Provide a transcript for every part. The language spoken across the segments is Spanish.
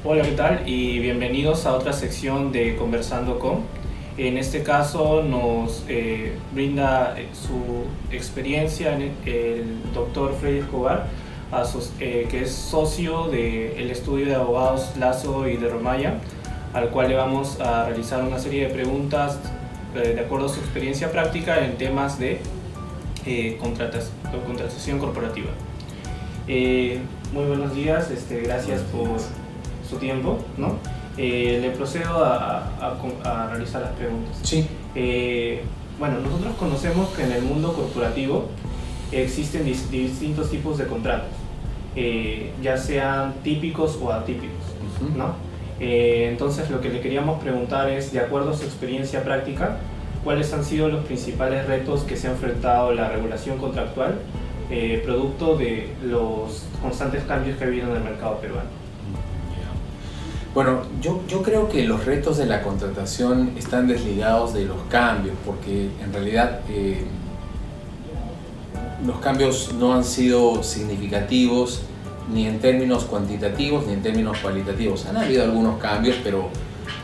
Hola, ¿qué tal? Y bienvenidos a otra sección de Conversando con. En este caso nos brinda su experiencia el doctor Freddy Escobar, que es socio del estudio de abogados Lazo y de Romaya, al cual le vamos a realizar una serie de preguntas de acuerdo a su experiencia práctica en temas de contratación corporativa. Muy buenos días, gracias por su tiempo, ¿no? Le procedo a realizar las preguntas. Sí. Bueno, nosotros conocemos que en el mundo corporativo existen distintos tipos de contratos, ya sean típicos o atípicos, ¿no? Entonces lo que le queríamos preguntar es, de acuerdo a su experiencia práctica, ¿cuáles han sido los principales retos que se ha enfrentado la regulación contractual producto de los constantes cambios que ha habido en el mercado peruano? Bueno, yo creo que los retos de la contratación están desligados de los cambios, porque en realidad los cambios no han sido significativos ni en términos cuantitativos ni en términos cualitativos. Han habido algunos cambios, pero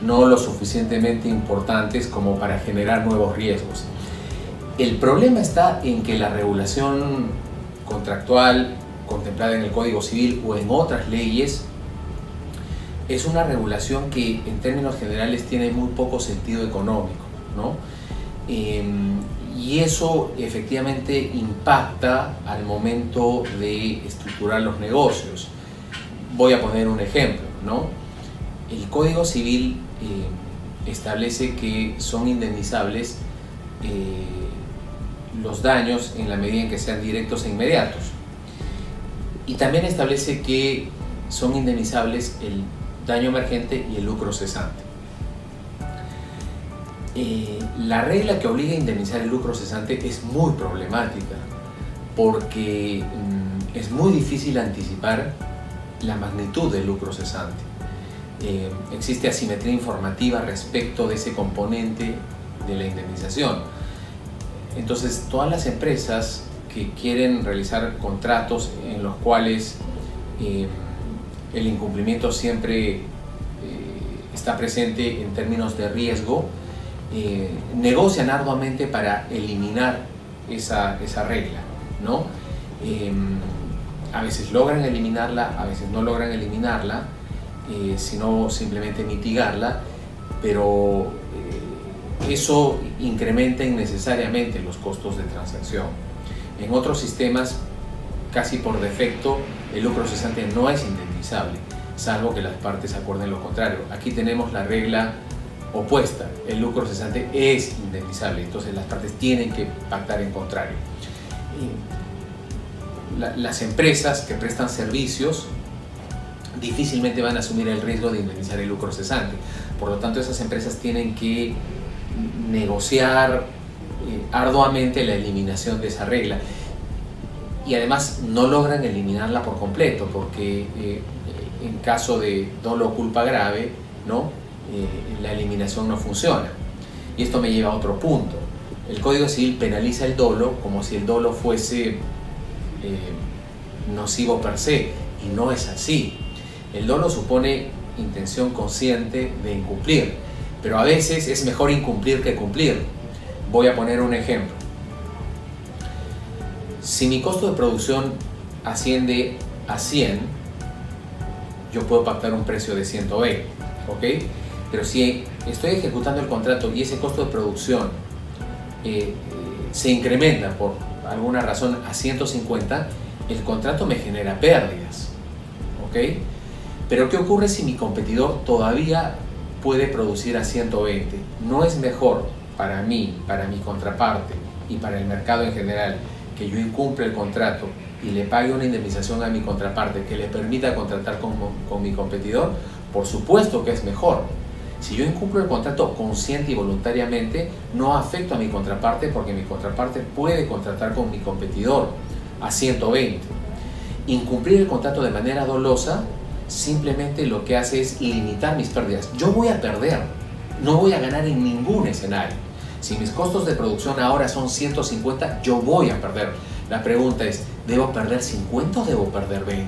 no lo suficientemente importantes como para generar nuevos riesgos. El problema está en que la regulación contractual contemplada en el Código Civil o en otras leyes es una regulación que en términos generales tiene muy poco sentido económico, ¿no? Y eso efectivamente impacta al momento de estructurar los negocios. Voy a poner un ejemplo, ¿no? El Código Civil establece que son indemnizables los daños en la medida en que sean directos e inmediatos. Y también establece que son indemnizables el daño emergente y el lucro cesante. La regla que obliga a indemnizar el lucro cesante es muy problemática porque es muy difícil anticipar la magnitud del lucro cesante. Existe asimetría informativa respecto de ese componente de la indemnización. Entonces, todas las empresas que quieren realizar contratos en los cuales el incumplimiento siempre está presente en términos de riesgo, negocian arduamente para eliminar esa regla, ¿no? A veces logran eliminarla, a veces no logran eliminarla, sino simplemente mitigarla, pero eso incrementa innecesariamente los costos de transacción. En otros sistemas, casi por defecto, el lucro cesante no es indemnizable, salvo que las partes acuerden lo contrario. Aquí tenemos la regla opuesta, el lucro cesante es indemnizable, entonces las partes tienen que pactar en contrario. Las empresas que prestan servicios difícilmente van a asumir el riesgo de indemnizar el lucro cesante, por lo tanto esas empresas tienen que negociar arduamente la eliminación de esa regla. Y además no logran eliminarla por completo, porque en caso de dolo o culpa grave, ¿no? La eliminación no funciona. Y esto me lleva a otro punto. El Código Civil penaliza el dolo como si el dolo fuese nocivo per se, y no es así. El dolo supone intención consciente de incumplir, pero a veces es mejor incumplir que cumplir. Voy a poner un ejemplo. Si mi costo de producción asciende a 100, yo puedo pactar un precio de 120, ¿ok? Pero si estoy ejecutando el contrato y ese costo de producción se incrementa por alguna razón a 150, el contrato me genera pérdidas, ¿ok? Pero ¿qué ocurre si mi competidor todavía puede producir a 120? ¿No es mejor para mí, para mi contraparte y para el mercado en general que yo incumpla el contrato y le pague una indemnización a mi contraparte que le permita contratar con mi competidor? Por supuesto que es mejor. Si yo incumplo el contrato consciente y voluntariamente, no afecto a mi contraparte porque mi contraparte puede contratar con mi competidor a 120. Incumplir el contrato de manera dolosa simplemente lo que hace es limitar mis pérdidas. Yo voy a perder, no voy a ganar en ningún escenario. Si mis costos de producción ahora son 150, yo voy a perder. La pregunta es, ¿debo perder 50 o debo perder 20?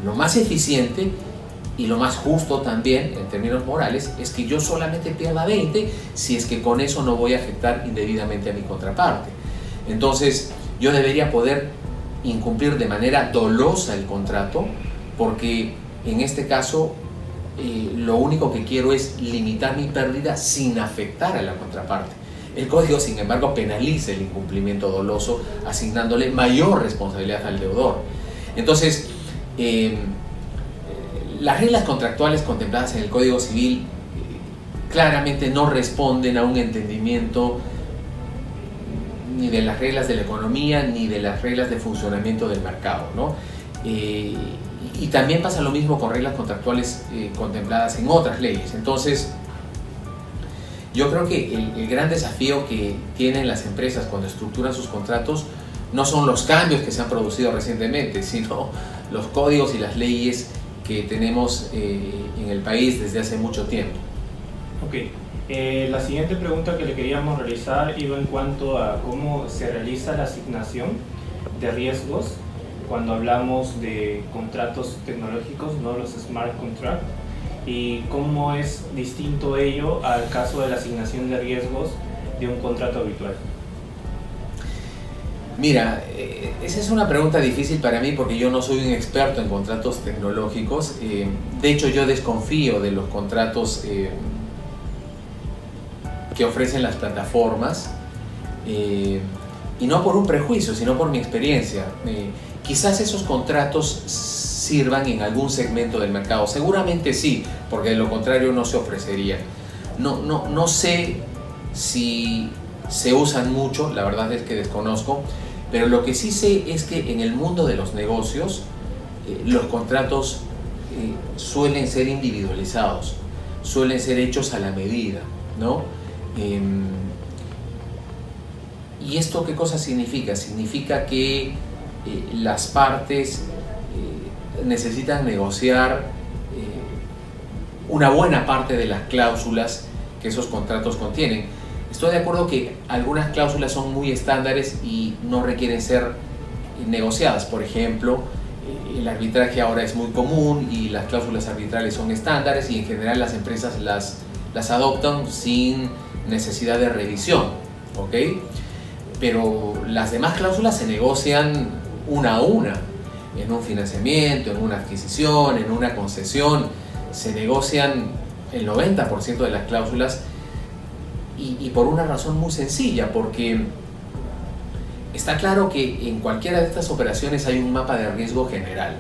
Lo más eficiente Y lo más justo también, en términos morales, es que yo solamente pierda 20 si es que con eso no voy a afectar indebidamente a mi contraparte. Entonces, yo debería poder incumplir de manera dolosa el contrato, porque en este caso lo único que quiero es limitar mi pérdida sin afectar a la contraparte. El código, sin embargo, penaliza el incumplimiento doloso, asignándole mayor responsabilidad al deudor. Entonces, las reglas contractuales contempladas en el Código Civil claramente no responden a un entendimiento ni de las reglas de la economía ni de las reglas de funcionamiento del mercado, ¿no? Y también pasa lo mismo con reglas contractuales contempladas en otras leyes. Entonces, yo creo que el gran desafío que tienen las empresas cuando estructuran sus contratos no son los cambios que se han producido recientemente, sino los códigos y las leyes que tenemos en el país desde hace mucho tiempo. Ok, la siguiente pregunta que le queríamos realizar iba en cuanto a cómo se realiza la asignación de riesgos cuando hablamos de contratos tecnológicos, no los smart contracts, y cómo es distinto ello al caso de la asignación de riesgos de un contrato habitual. Mira, esa es una pregunta difícil para mí porque yo no soy un experto en contratos tecnológicos. De hecho, yo desconfío de los contratos que ofrecen las plataformas, y no por un prejuicio, sino por mi experiencia. Quizás esos contratos sirvan en algún segmento del mercado, seguramente sí, porque de lo contrario no se ofrecerían. No sé si se usan mucho, la verdad es que desconozco, pero lo que sí sé es que en el mundo de los negocios los contratos suelen ser individualizados, suelen ser hechos a la medida, ¿no? ¿Y esto qué cosa significa? Significa que las partes necesitan negociar una buena parte de las cláusulas que esos contratos contienen. Estoy de acuerdo que algunas cláusulas son muy estándares y no requieren ser negociadas. Por ejemplo, el arbitraje ahora es muy común y las cláusulas arbitrales son estándares y en general las empresas las adoptan sin necesidad de revisión, ¿ok? Pero las demás cláusulas se negocian una a una. En un financiamiento, en una adquisición, en una concesión, se negocian el 90% de las cláusulas y por una razón muy sencilla, porque está claro que en cualquiera de estas operaciones hay un mapa de riesgo general,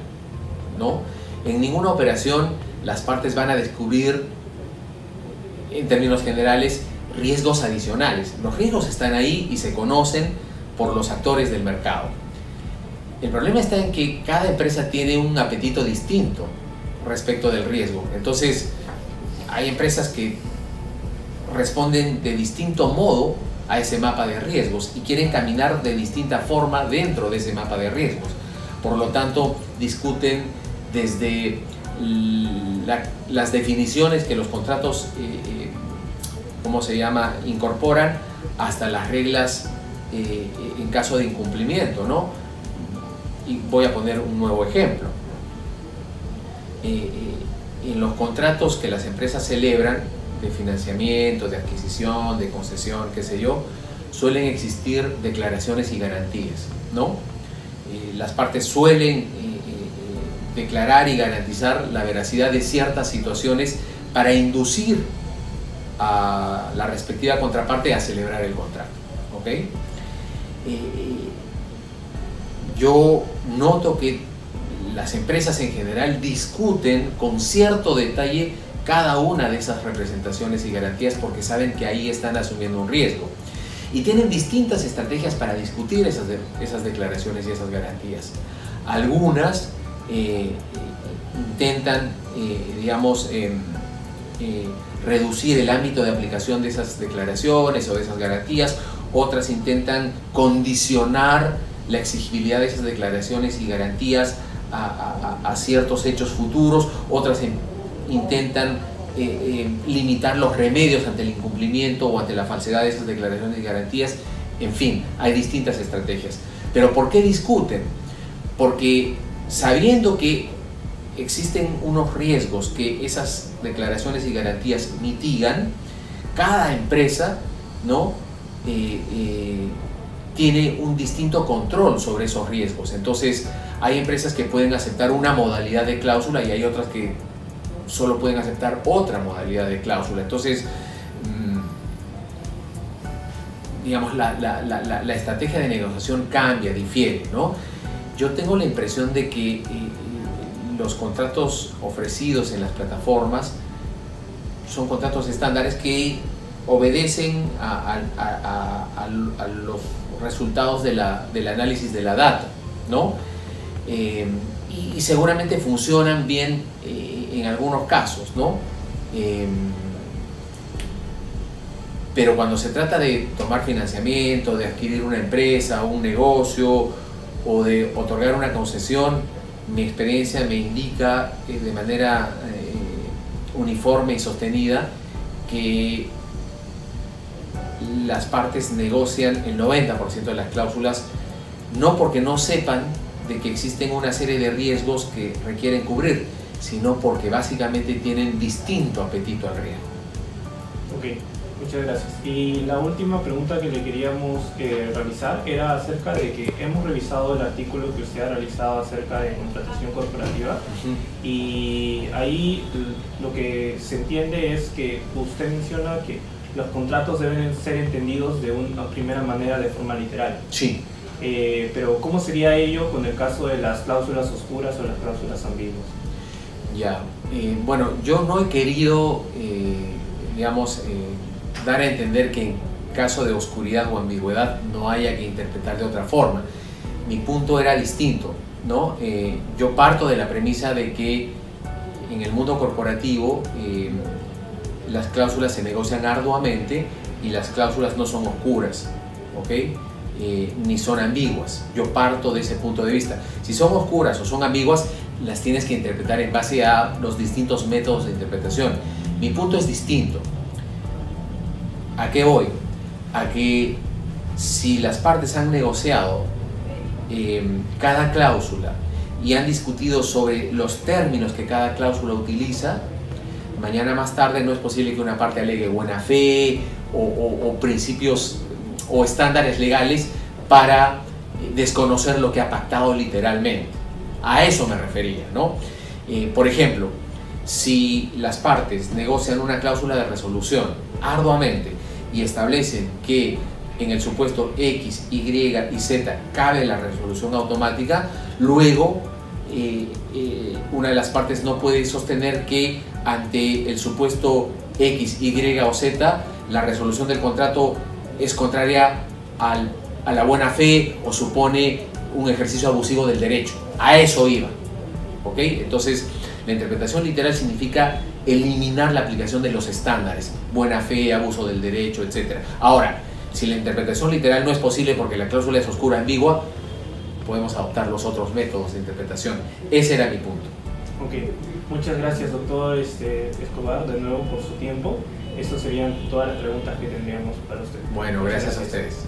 ¿no? En ninguna operación las partes van a descubrir, en términos generales, riesgos adicionales. Los riesgos están ahí y se conocen por los actores del mercado. El problema está en que cada empresa tiene un apetito distinto respecto del riesgo. Entonces, hay empresas que responden de distinto modo a ese mapa de riesgos y quieren caminar de distinta forma dentro de ese mapa de riesgos. Por lo tanto, discuten desde las definiciones que los contratos, incorporan, hasta las reglas en caso de incumplimiento, ¿no? Y voy a poner un nuevo ejemplo. En los contratos que las empresas celebran de financiamiento, de adquisición, de concesión, qué sé yo, suelen existir declaraciones y garantías, ¿no? Las partes suelen declarar y garantizar la veracidad de ciertas situaciones para inducir a la respectiva contraparte a celebrar el contrato, ¿ok? Yo noto que las empresas en general discuten con cierto detalle cada una de esas representaciones y garantías porque saben que ahí están asumiendo un riesgo. Y tienen distintas estrategias para discutir esas declaraciones y esas garantías. Algunas intentan, reducir el ámbito de aplicación de esas declaraciones o de esas garantías. Otras intentan condicionar la exigibilidad de esas declaraciones y garantías a ciertos hechos futuros. Otras intentan limitar los remedios ante el incumplimiento o ante la falsedad de esas declaraciones y garantías. En fin, hay distintas estrategias. ¿Pero por qué discuten? Porque sabiendo que existen unos riesgos que esas declaraciones y garantías mitigan, cada empresa, ¿no? Tiene un distinto control sobre esos riesgos. Entonces hay empresas que pueden aceptar una modalidad de cláusula y hay otras que solo pueden aceptar otra modalidad de cláusula. Entonces, digamos, la estrategia de negociación cambia, difiere, ¿no? Yo tengo la impresión de que los contratos ofrecidos en las plataformas son contratos estándares que obedecen a los resultados del análisis de la data, ¿no? Y seguramente funcionan bien en algunos casos, ¿no? Pero cuando se trata de tomar financiamiento, de adquirir una empresa, un negocio o de otorgar una concesión, mi experiencia me indica de manera uniforme y sostenida que las partes negocian el 90% de las cláusulas, no porque no sepan de que existen una serie de riesgos que requieren cubrir, sino porque básicamente tienen distinto apetito al riesgo. Ok, muchas gracias. Y la última pregunta que le queríamos realizar era acerca de que hemos revisado el artículo que usted ha realizado acerca de contratación corporativa. Y ahí lo que se entiende es que usted menciona que los contratos deben ser entendidos de una primera manera de forma literal. Sí. Pero ¿cómo sería ello con el caso de las cláusulas oscuras o las cláusulas ambiguas? Ya, bueno, yo no he querido, digamos, dar a entender que en caso de oscuridad o ambigüedad no haya que interpretar de otra forma. Mi punto era distinto, ¿no? Yo parto de la premisa de que en el mundo corporativo las cláusulas se negocian arduamente y las cláusulas no son oscuras, ¿ok? Ni son ambiguas. Yo parto de ese punto de vista. Si son oscuras o son ambiguas, las tienes que interpretar en base a los distintos métodos de interpretación. Mi punto es distinto. ¿A qué voy? A que si las partes han negociado cada cláusula y han discutido sobre los términos que cada cláusula utiliza, mañana más tarde no es posible que una parte alegue buena fe o principios o estándares legales para desconocer lo que ha pactado literalmente. A eso me refería, ¿no? Por ejemplo, si las partes negocian una cláusula de resolución arduamente y establecen que en el supuesto X, Y y Z cabe la resolución automática, luego una de las partes no puede sostener que ante el supuesto X, Y o Z la resolución del contrato es contraria a la buena fe o supone un ejercicio abusivo del derecho. A eso iba, ¿ok? Entonces, la interpretación literal significa eliminar la aplicación de los estándares, buena fe, abuso del derecho, etc. Ahora, si la interpretación literal no es posible porque la cláusula es oscura, ambigua, podemos adoptar los otros métodos de interpretación. Ese era mi punto. Ok, muchas gracias, doctor Escobar, de nuevo por su tiempo. Estas serían todas las preguntas que tendríamos para usted. Bueno, gracias a ustedes.